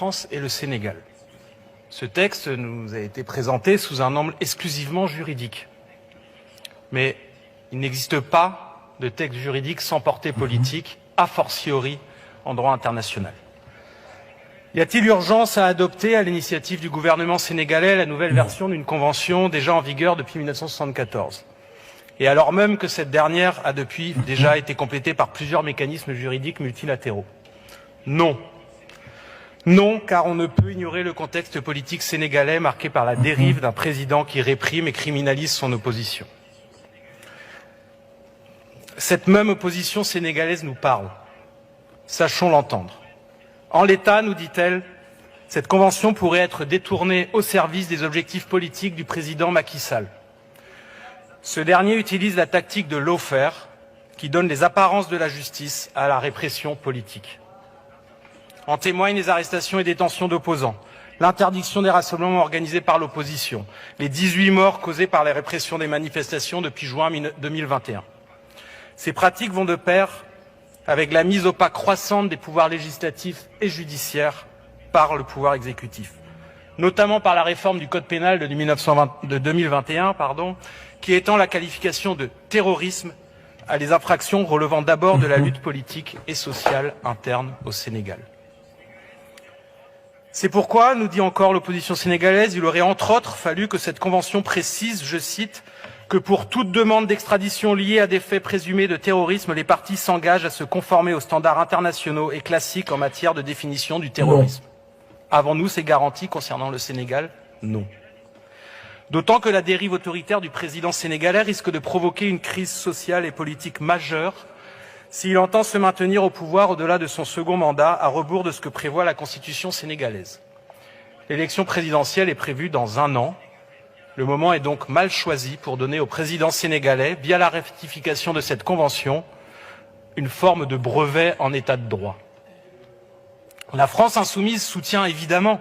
France et le Sénégal. Ce texte nous a été présenté sous un angle exclusivement juridique. Mais il n'existe pas de texte juridique sans portée politique, a fortiori en droit international. Y a-t-il urgence à adopter, à l'initiative du gouvernement sénégalais, la nouvelle version d'une convention déjà en vigueur depuis 1974 ? Et alors même que cette dernière a depuis déjà été complétée par plusieurs mécanismes juridiques multilatéraux ? Non. Non, car on ne peut ignorer le contexte politique sénégalais marqué par la dérive d'un président qui réprime et criminalise son opposition. Cette même opposition sénégalaise nous parle. Sachons l'entendre. En l'état, nous dit-elle, cette convention pourrait être détournée au service des objectifs politiques du président Macky Sall. Ce dernier utilise la tactique de lawfare, qui donne les apparences de la justice à la répression politique. En témoignent les arrestations et détentions d'opposants, l'interdiction des rassemblements organisés par l'opposition, les 18 morts causés par les répressions des manifestations depuis juin 2021. Ces pratiques vont de pair avec la mise au pas croissante des pouvoirs législatifs et judiciaires par le pouvoir exécutif, notamment par la réforme du Code pénal de 2021, qui étend la qualification de terrorisme à des infractions relevant d'abord de la lutte politique et sociale interne au Sénégal. C'est pourquoi, nous dit encore l'opposition sénégalaise, il aurait entre autres fallu que cette convention précise, je cite, que pour toute demande d'extradition liée à des faits présumés de terrorisme, les parties s'engagent à se conformer aux standards internationaux et classiques en matière de définition du terrorisme. Avons-nous ces garanties concernant le Sénégal? Non. D'autant que la dérive autoritaire du président sénégalais risque de provoquer une crise sociale et politique majeure s'il entend se maintenir au pouvoir au-delà de son second mandat, à rebours de ce que prévoit la Constitution sénégalaise. L'élection présidentielle est prévue dans 1 an. Le moment est donc mal choisi pour donner au président sénégalais, via la ratification de cette convention, une forme de brevet en état de droit. La France insoumise soutient évidemment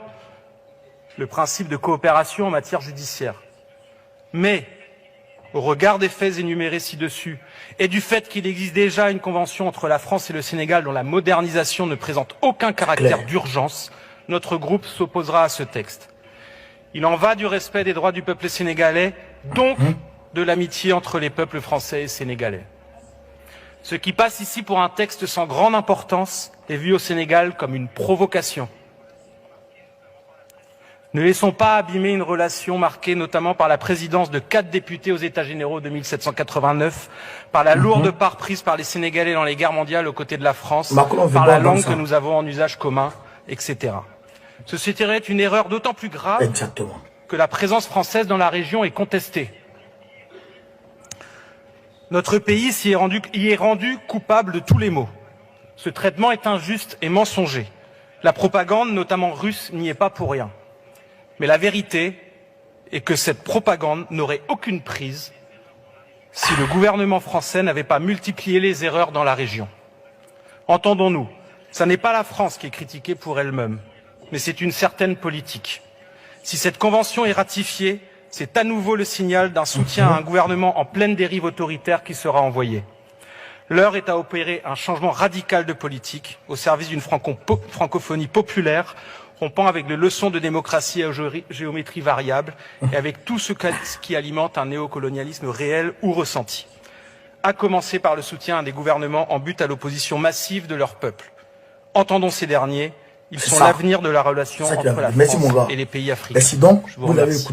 le principe de coopération en matière judiciaire. Mais, au regard des faits énumérés ci-dessus, et du fait qu'il existe déjà une convention entre la France et le Sénégal dont la modernisation ne présente aucun caractère d'urgence, notre groupe s'opposera à ce texte. Il en va du respect des droits du peuple sénégalais, donc de l'amitié entre les peuples français et sénégalais. Ce qui passe ici pour un texte sans grande importance est vu au Sénégal comme une provocation. Ne laissons pas abîmer une relation marquée notamment par la présidence de 4 députés aux États généraux de 1789, par la lourde part prise par les Sénégalais dans les guerres mondiales aux côtés de la France, par la langue que nous avons en usage commun, etc. Ce serait une erreur d'autant plus grave que la présence française dans la région est contestée. Notre pays y est rendu coupable de tous les maux. Ce traitement est injuste et mensonger. La propagande, notamment russe, n'y est pas pour rien. Mais la vérité est que cette propagande n'aurait aucune prise si le gouvernement français n'avait pas multiplié les erreurs dans la région. Entendons-nous, ce n'est pas la France qui est critiquée pour elle-même, mais c'est une certaine politique. Si cette convention est ratifiée, c'est à nouveau le signal d'un soutien à un gouvernement en pleine dérive autoritaire qui sera envoyé. L'heure est à opérer un changement radical de politique au service d'une francophonie populaire, rompant avec les leçons de démocratie à géométrie variable et avec tout ce qui alimente un néocolonialisme réel ou ressenti. À commencer par le soutien à des gouvernements en but à l'opposition massive de leur peuple. Entendons ces derniers. Ils sont l'avenir de la relation entre la France et les pays africains. Donc, je vous remercie.